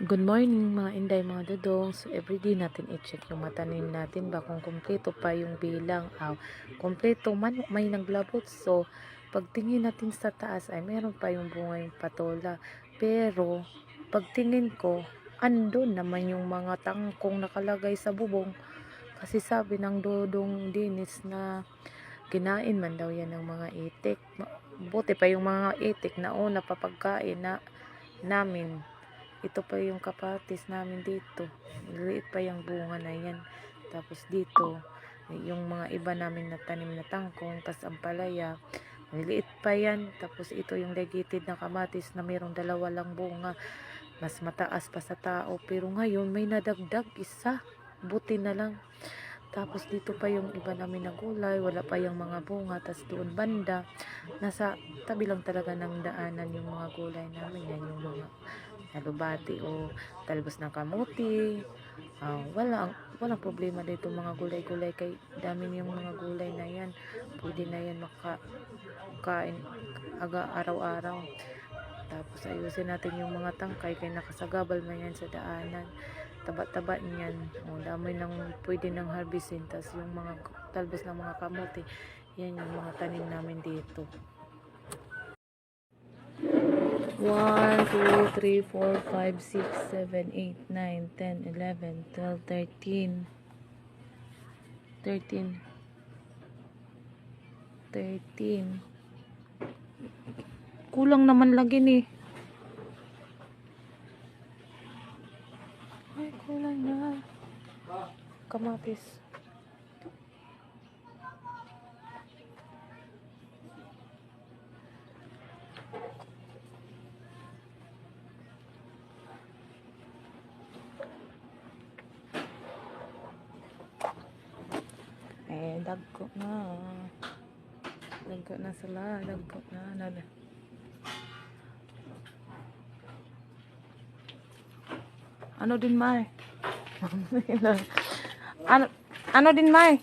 Good morning mga inday, mga dudong. So everyday natin i-check yung matanim natin ba kung kumpleto pa yung bilang. Kumpleto man, may naglabot. So pagtingin natin sa taas ay meron pa yung bunga yung patola. Pero pagtingin ko, andun naman yung mga tangkong nakalagay sa bubong. Kasi sabi ng dudong dinis na kinain man daw yan ng mga itik. Buti pa yung mga itik na una papagkain na namin. Ito pa yung kapatis namin dito. Liit pa yung bunga na yan. Tapos dito, yung mga iba namin na tanim na tangkong, tas ampalaya, liit pa yan. Tapos ito yung legited na kamatis na mayroong dalawa lang bunga. Mas mataas pa sa tao. Pero ngayon, may nadagdag isa. Buti na lang. Tapos dito pa yung iba namin na gulay, wala pa yung mga bunga. Tapos doon banda, nasa tabi lang talaga ng daanan yung mga gulay namin. Yan yung mga alubati o talbos ng kamuti. Walang problema dito mga gulay-gulay. Kay dami yung mga gulay na yan. Pwede na yan makakain araw-araw. Tapos ayusin natin yung mga tangkay kay nakasagabal man yan sa daanan. Taba-taba niyan. Dami ng pwede ng harvestin. Tapos yung mga talbos ng mga kamuti, yan yung mga tanim namin dito. 1, 2, 3, 4, 5, 6, 7, 8, 9, 10, 11, 12, 13. 13. Kulang naman lagi ni. Ay, kulang na. Kamatis. Dagko na. Dagko na sila. Dagko na. Ano din, Mai? ano din, Mai?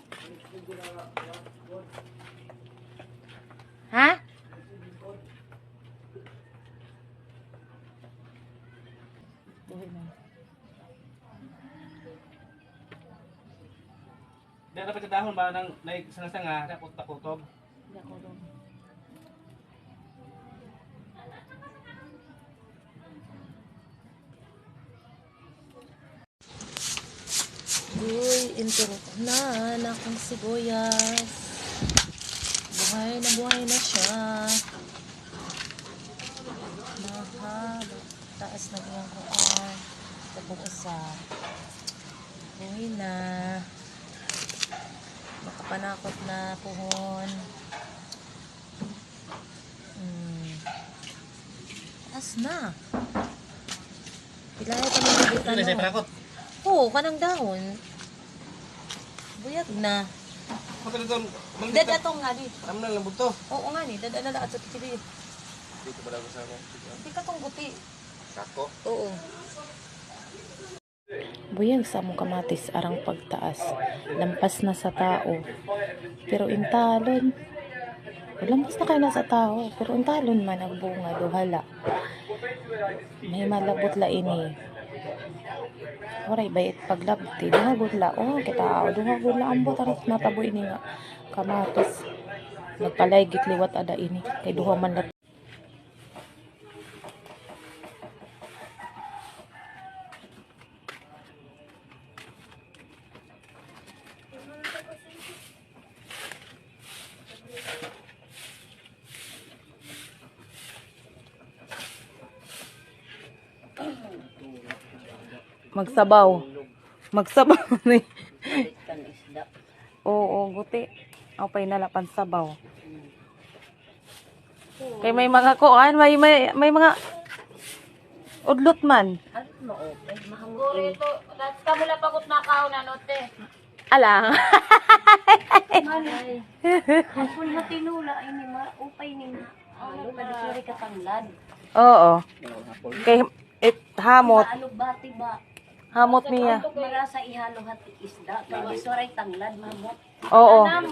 Ha? Dia dapat dahon ba nang naik sana-sana dapat takutob. Uy, inturok na akong sibuyas. Buhay na siya. Mahaba. Taas na iyang kuan. Tapos isa. Buhay na. Makapanakot na puhon. Taas na. Pilaya pa nagigitan Ini saya penakut. Oo, kanang dahon. Buyag na. Apa itu? Dad atong nga di. Amna lang buto. Oo nga ni, dad na at sa kitili. Dito pala sa mo. Di ka tong buti. Sako. Oo. Buyag sa mong kamatis arang pagtaas. Lampas na sa tao. Pero intalon. Lampas na kayo na sa tao. Pero intalon man ang bunga duhala. May malabot la ini. Oray bayit paglabti. Duhagod la. Duhagod la ambot aras natabo ini nga kamatis. Nagpalaygit liwat ada ini. Kay duha man la. Magsabaw ni. Oo, buti. Apay nalapan sabaw. Kay may mga kuan, may mga udlot man. Guri ko, kamula pagot na kao na note. Ala. Manay. Kung na tinula ini upay ni. Ano ba di ka tanglad? Oo. Kay hamot. Alubati ba? Hamot niya. Mara sa ihalo hati isda kay soray tanglad mamot. Oo. Na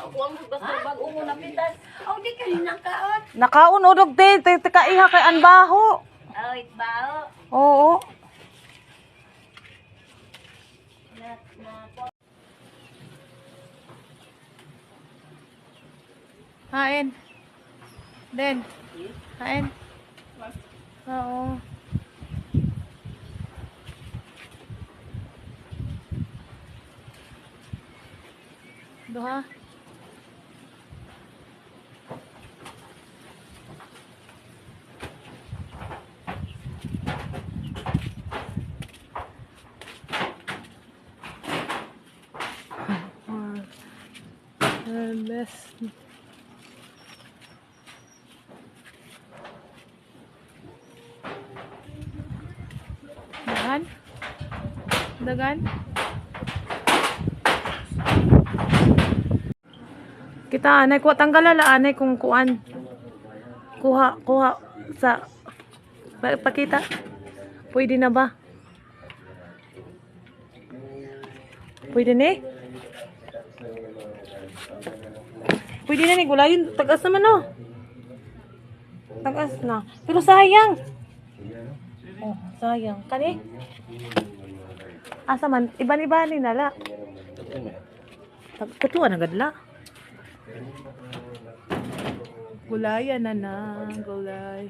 uwang basta bag umo na pitas. Aw di ka nakaot. Nakaon udog te kaiha kay anbaho. Aw itbao. Oo. Hain. Den. Hain. Oo. Duha. Best. Dagan? Dagan? Kita anay kuha tanggalala anay kung kuan. Kuha sa pakita. Pwede na ba? Pwede ni? Pwede na ni gulayin. Tagas naman no. Tagas na. Pero sayang. Oh, sayang. Kani? Asa man? Iban-iba ni nala. Katuan agad la. Gulayan na na. Gulay.